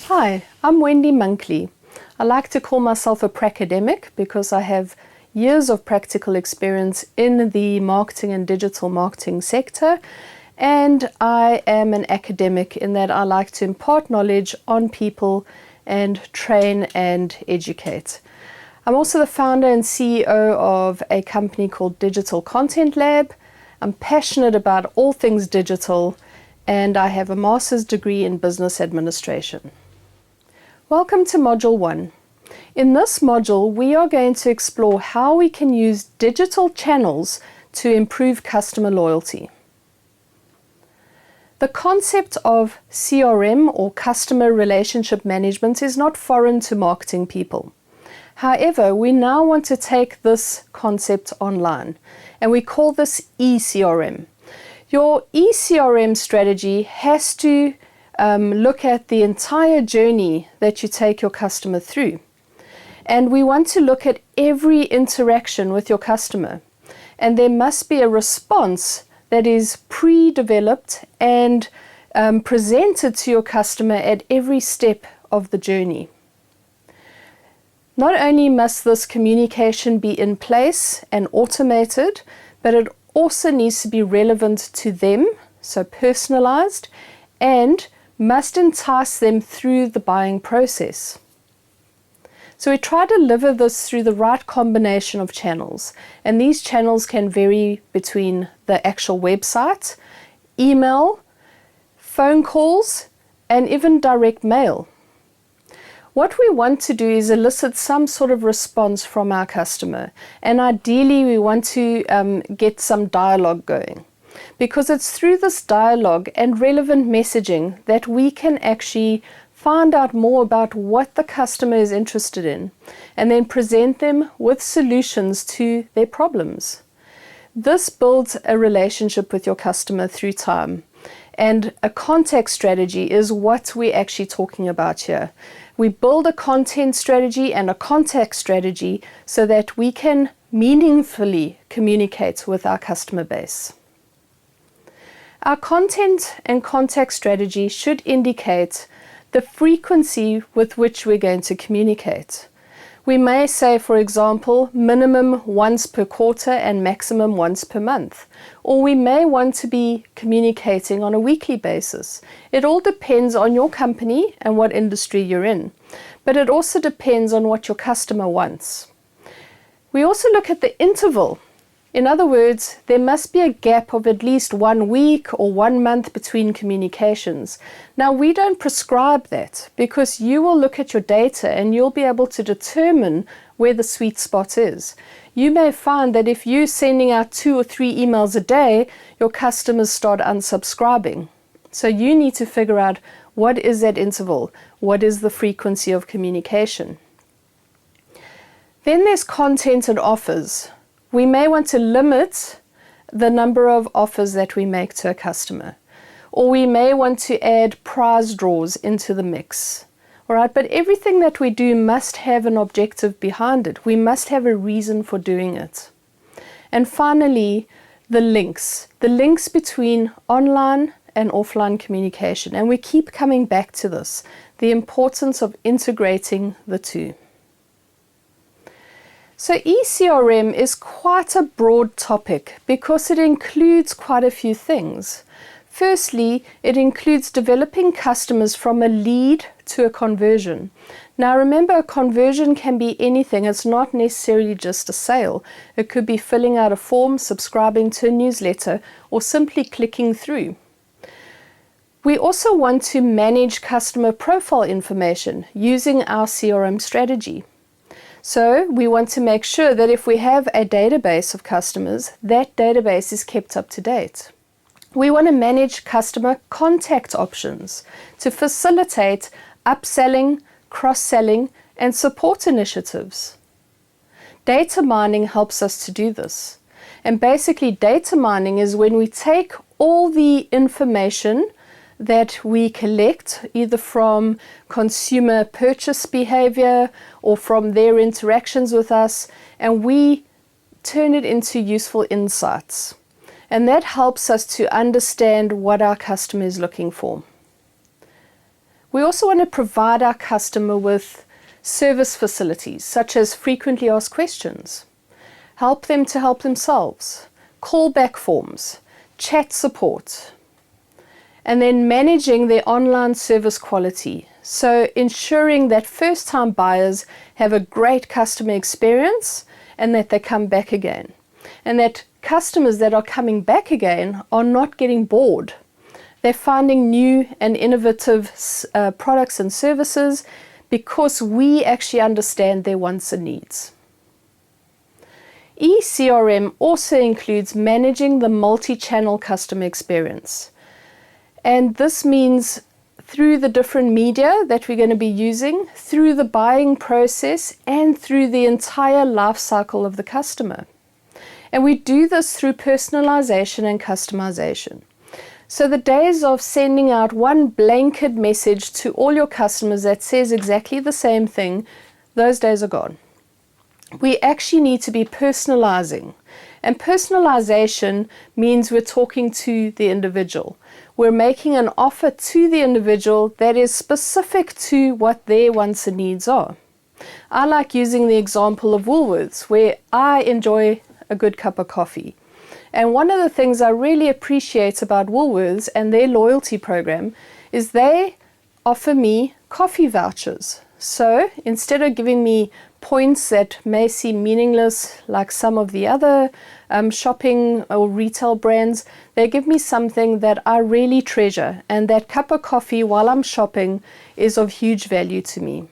Hi, I'm Wendy Monkley. I like to call myself a pracademic because I have years of practical experience in the marketing and digital marketing sector, and I am an academic in that I like to impart knowledge on people and train and educate. I'm also the founder and CEO of a company called Digital Content Lab. I'm passionate about all things digital, and I have a master's degree in business administration. Welcome to Module 1. In this module, we are going to explore how we can use digital channels to improve customer loyalty. The concept of CRM, or customer relationship management, is not foreign to marketing people. However, we now want to take this concept online, and we call this eCRM. Your eCRM strategy has to look at the entire journey that you take your customer through. And we want to look at every interaction with your customer. And there must be a response that is pre-developed and presented to your customer at every step of the journey. Not only must this communication be in place and automated, but it also needs to be relevant to them, so personalized, and must entice them through the buying process. So we try to deliver this through the right combination of channels, and these channels can vary between the actual website, email, phone calls, and even direct mail. What we want to do is elicit some sort of response from our customer, and ideally we want to get some dialogue going. Because it's through this dialogue and relevant messaging that we can actually find out more about what the customer is interested in and then present them with solutions to their problems. This builds a relationship with your customer through time, and a contact strategy is what we're actually talking about here. We build a content strategy and a contact strategy so that we can meaningfully communicate with our customer base. Our content and contact strategy should indicate the frequency with which we're going to communicate. We may say, for example, minimum once per quarter and maximum once per month. Or we may want to be communicating on a weekly basis. It all depends on your company and what industry you're in. But it also depends on what your customer wants. We also look at the interval. In other words, there must be a gap of at least 1 week or 1 month between communications. Now, we don't prescribe that because you will look at your data and you'll be able to determine where the sweet spot is. You may find that if you're sending out 2 or 3 emails a day, your customers start unsubscribing. So you need to figure out what is that interval, what is the frequency of communication. Then there's content and offers. We may want to limit the number of offers that we make to a customer, or we may want to add prize draws into the mix. All right, but everything that we do must have an objective behind it. We must have a reason for doing it. And finally, the links between online and offline communication. And we keep coming back to this, the importance of integrating the two. So eCRM is quite a broad topic because it includes quite a few things. Firstly, it includes developing customers from a lead to a conversion. Now remember, a conversion can be anything. It's not necessarily just a sale. It could be filling out a form, subscribing to a newsletter, or simply clicking through. We also want to manage customer profile information using our CRM strategy. So we want to make sure that if we have a database of customers, that database is kept up to date. We want to manage customer contact options to facilitate upselling, cross-selling, and support initiatives. Data mining helps us to do this. And basically, data mining is when we take all the information that we collect either from consumer purchase behavior or from their interactions with us, and we turn it into useful insights. And that helps us to understand what our customer is looking for. We also want to provide our customer with service facilities, such as frequently asked questions, help them to help themselves, callback forms, chat support, and then managing their online service quality. So ensuring that first-time buyers have a great customer experience and that they come back again. And that customers that are coming back again are not getting bored. They're finding new and innovative products and services because we actually understand their wants and needs. eCRM also includes managing the multi-channel customer experience. And this means through the different media that we're going to be using, through the buying process, and through the entire life cycle of the customer. And we do this through personalization and customization. So the days of sending out one blanket message to all your customers that says exactly the same thing, those days are gone. We actually need to be personalizing. And personalization means we're talking to the individual. We're making an offer to the individual that is specific to what their wants and needs are. I like using the example of Woolworths, where I enjoy a good cup of coffee. And one of the things I really appreciate about Woolworths and their loyalty program is they offer me coffee vouchers. So instead of giving me points that may seem meaningless like some of the other shopping or retail brands, they give me something that I really treasure, and that cup of coffee while I'm shopping is of huge value to me.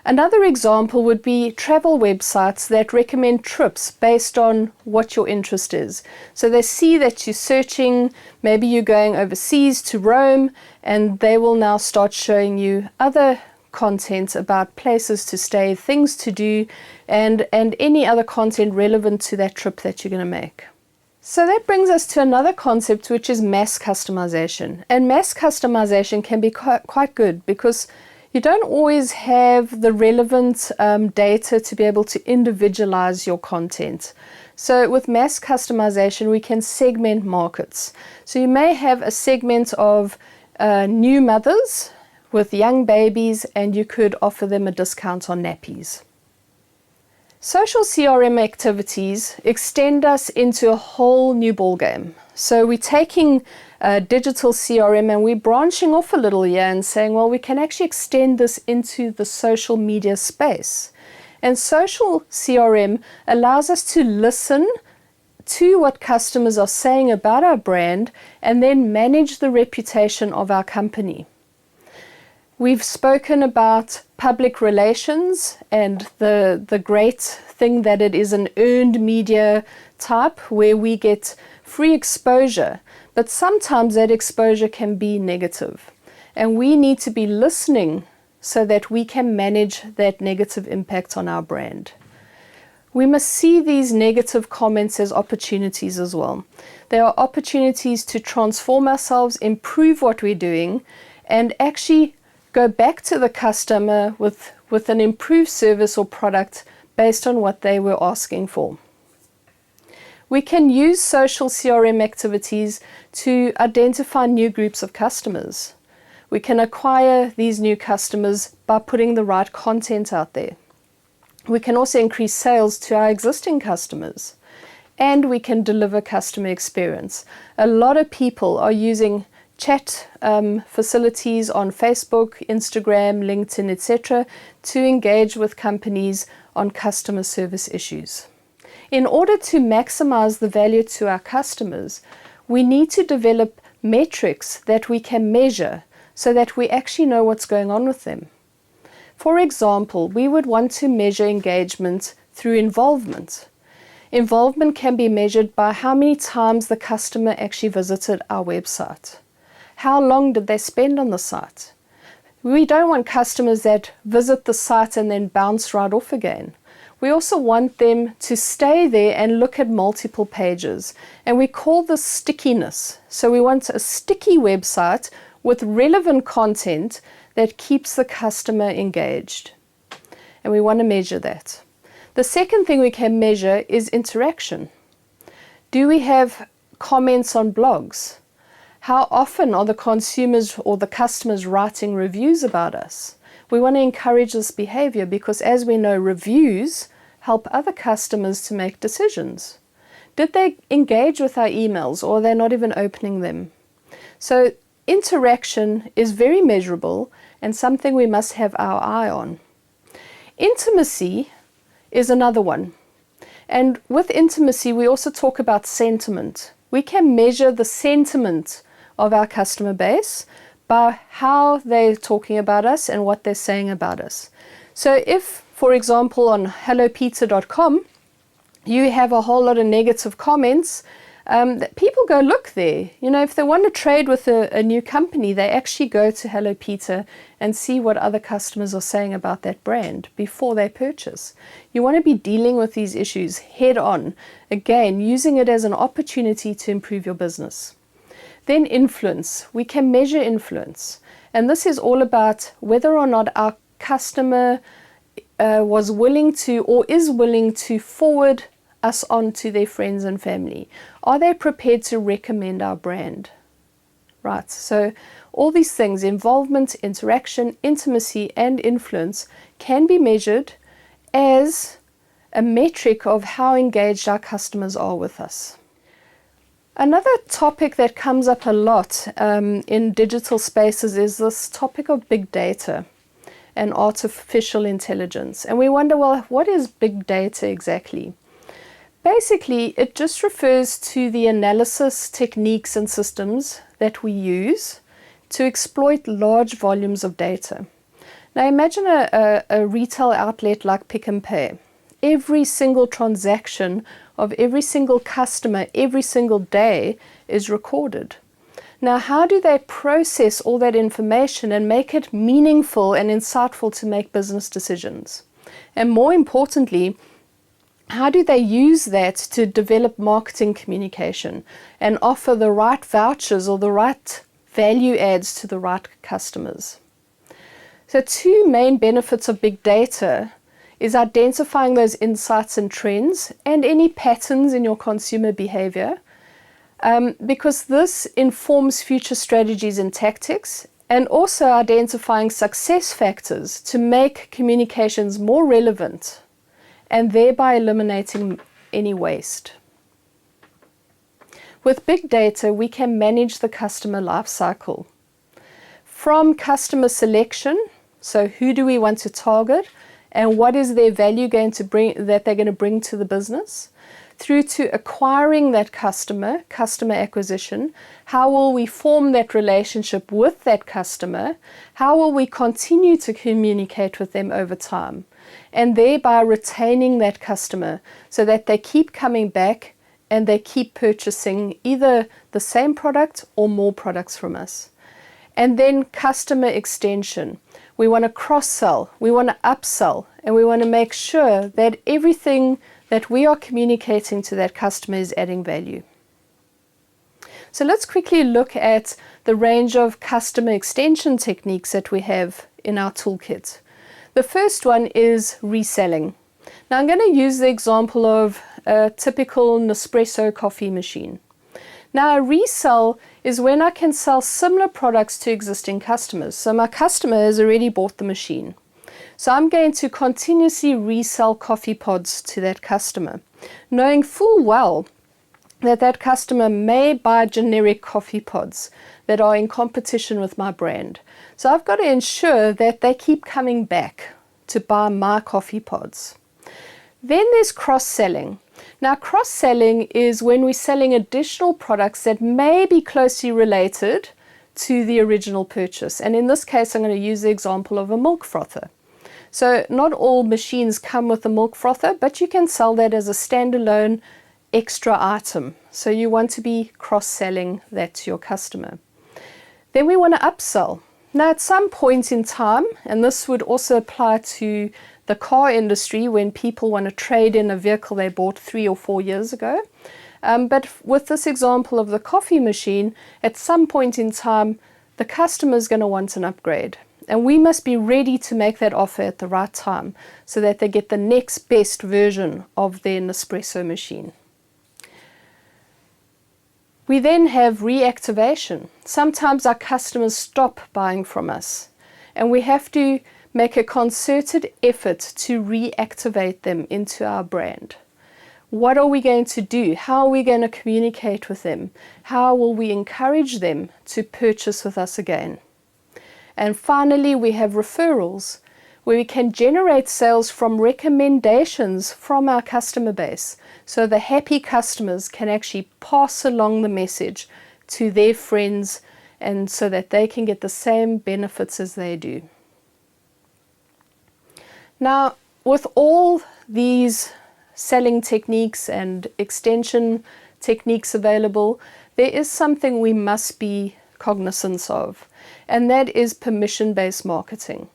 Another example would be travel websites that recommend trips based on what your interest is. So they see that you're searching, maybe you're going overseas to Rome, and they will now start showing you other content about places to stay, things to do, and any other content relevant to that trip that you're going to make. So that brings us to another concept, which is mass customization. And mass customization can be quite good because you don't always have the relevant data to be able to individualize your content. So with mass customization, we can segment markets. So you may have a segment of new mothers with young babies, and you could offer them a discount on nappies. Social CRM activities extend us into a whole new ballgame. So we're taking digital CRM and we're branching off a little here and saying, well, we can actually extend this into the social media space. And social CRM allows us to listen to what customers are saying about our brand and then manage the reputation of our company. We've spoken about public relations and the great thing that it is an earned media type where we get free exposure, but sometimes that exposure can be negative. And we need to be listening so that we can manage that negative impact on our brand. We must see these negative comments as opportunities as well. They are opportunities to transform ourselves, improve what we're doing, and actually go back to the customer with an improved service or product based on what they were asking for. We can use social CRM activities to identify new groups of customers. We can acquire these new customers by putting the right content out there. We can also increase sales to our existing customers, and we can deliver customer experience. A lot of people are using chat facilities on Facebook, Instagram, LinkedIn, etc. to engage with companies on customer service issues. In order to maximize the value to our customers, we need to develop metrics that we can measure so that we actually know what's going on with them. For example, we would want to measure engagement through involvement. Involvement can be measured by how many times the customer actually visited our website. How long did they spend on the site? We don't want customers that visit the site and then bounce right off again. We also want them to stay there and look at multiple pages. And we call this stickiness. So we want a sticky website with relevant content that keeps the customer engaged. And we want to measure that. The second thing we can measure is interaction. Do we have comments on blogs? How often are the consumers or the customers writing reviews about us? We want to encourage this behavior because, as we know, reviews help other customers to make decisions. Did they engage with our emails, or are they not even opening them? So interaction is very measurable and something we must have our eye on. Intimacy is another one. And with intimacy, we also talk about sentiment. We can measure the sentiment of our customer base by how they're talking about us and what they're saying about us. So if, for example, on hellopizza.com, you have a whole lot of negative comments, that people go look there. You know, if they want to trade with a new company, they actually go to Hello Pizza and see what other customers are saying about that brand before they purchase. You want to be dealing with these issues head on, again, using it as an opportunity to improve your business. Then influence. We can measure influence. And this is all about whether or not our customer was willing to or is willing to forward us on to their friends and family. Are they prepared to recommend our brand? Right, so all these things, involvement, interaction, intimacy, and influence, can be measured as a metric of how engaged our customers are with us. Another topic that comes up a lot in digital spaces is this topic of big data and artificial intelligence. And we wonder, well, what is big data exactly? Basically, it just refers to the analysis techniques and systems that we use to exploit large volumes of data. Now imagine a retail outlet like Pick n Pay. Every single transaction of every single customer every single day is recorded. Now, how do they process all that information and make it meaningful and insightful to make business decisions? And more importantly, how do they use that to develop marketing communication and offer the right vouchers or the right value adds to the right customers? So two main benefits of big data is identifying those insights and trends and any patterns in your consumer behavior, because this informs future strategies and tactics, and also identifying success factors to make communications more relevant and thereby eliminating any waste. With big data, we can manage the customer life cycle. From customer selection, so who do we want to target and what is their value going to bring, that they're going to bring to the business, through to acquiring that customer acquisition. How will we form that relationship with that customer? How will we continue to communicate with them over time? And thereby retaining that customer so that they keep coming back and they keep purchasing either the same product or more products from us. And then customer extension. We want to cross-sell, we want to upsell, and we want to make sure that everything that we are communicating to that customer is adding value. So let's quickly look at the range of customer extension techniques that we have in our toolkit. The first one is reselling. Now I'm going to use the example of a typical Nespresso coffee machine. Now a resell is when I can sell similar products to existing customers. So my customer has already bought the machine. So I'm going to continuously resell coffee pods to that customer, knowing full well that that customer may buy generic coffee pods that are in competition with my brand. So I've got to ensure that they keep coming back to buy my coffee pods. Then there's cross-selling. Now cross-selling is when we're selling additional products that may be closely related to the original purchase. And in this case, I'm going to use the example of a milk frother. So not all machines come with a milk frother, but you can sell that as a standalone extra item. So you want to be cross-selling that to your customer. Then we want to upsell. Now at some point in time, and this would also apply to the car industry when people want to trade in a vehicle they bought 3 or 4 years ago. But with this example of the coffee machine, at some point in time, the customer is going to want an upgrade. And we must be ready to make that offer at the right time so that they get the next best version of their Nespresso machine. We then have reactivation. Sometimes our customers stop buying from us, and we have to make a concerted effort to reactivate them into our brand. What are we going to do? How are we going to communicate with them? How will we encourage them to purchase with us again? And finally, we have referrals, where we can generate sales from recommendations from our customer base. So the happy customers can actually pass along the message to their friends, and so that they can get the same benefits as they do. Now, with all these selling techniques and extension techniques available, there is something we must be cognizant of, and that is permission-based marketing.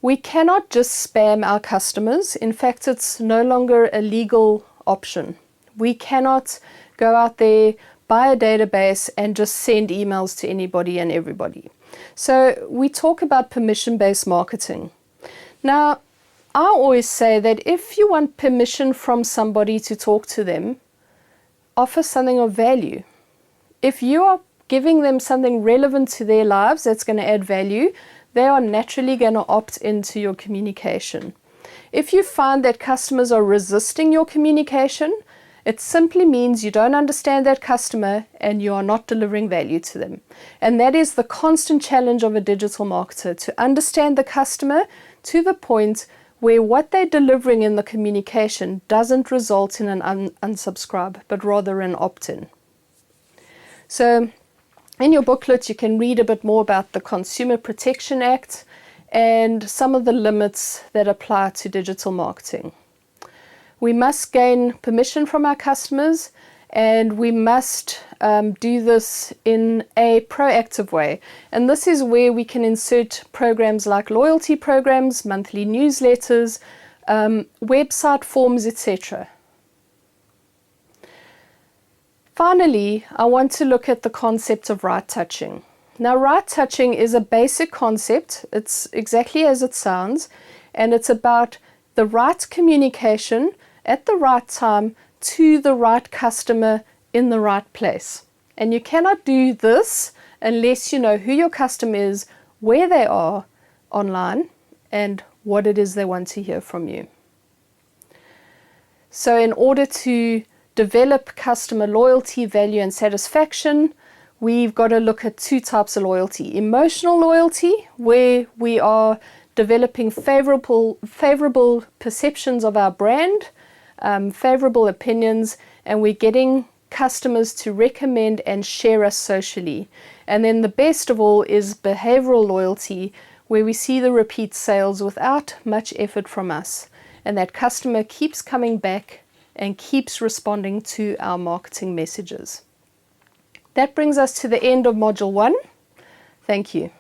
We cannot just spam our customers. In fact, it's no longer a legal option. We cannot go out there, buy a database, and just send emails to anybody and everybody. So we talk about permission-based marketing. Now, I always say that if you want permission from somebody to talk to them, offer something of value. If you are giving them something relevant to their lives that's going to add value, they are naturally going to opt into your communication. If you find that customers are resisting your communication, it simply means you don't understand that customer and you are not delivering value to them. And that is the constant challenge of a digital marketer, to understand the customer to the point where what they're delivering in the communication doesn't result in an unsubscribe, but rather an opt-in. So in your booklet, you can read a bit more about the Consumer Protection Act and some of the limits that apply to digital marketing. We must gain permission from our customers, and we must do this in a proactive way. And this is where we can insert programs like loyalty programs, monthly newsletters, website forms, etc. Finally, I want to look at the concept of right touching. Now, right touching is a basic concept. It's exactly as it sounds, and it's about the right communication at the right time to the right customer in the right place. And you cannot do this unless you know who your customer is, where they are online, and what it is they want to hear from you. So in order to develop customer loyalty, value, and satisfaction, we've got to look at two types of loyalty. Emotional loyalty, where we are developing favorable perceptions of our brand, favorable opinions, and we're getting customers to recommend and share us socially. And then the best of all is behavioral loyalty, where we see the repeat sales without much effort from us, and that customer keeps coming back and keeps responding to our marketing messages. That brings us to the end of Module 1. Thank you.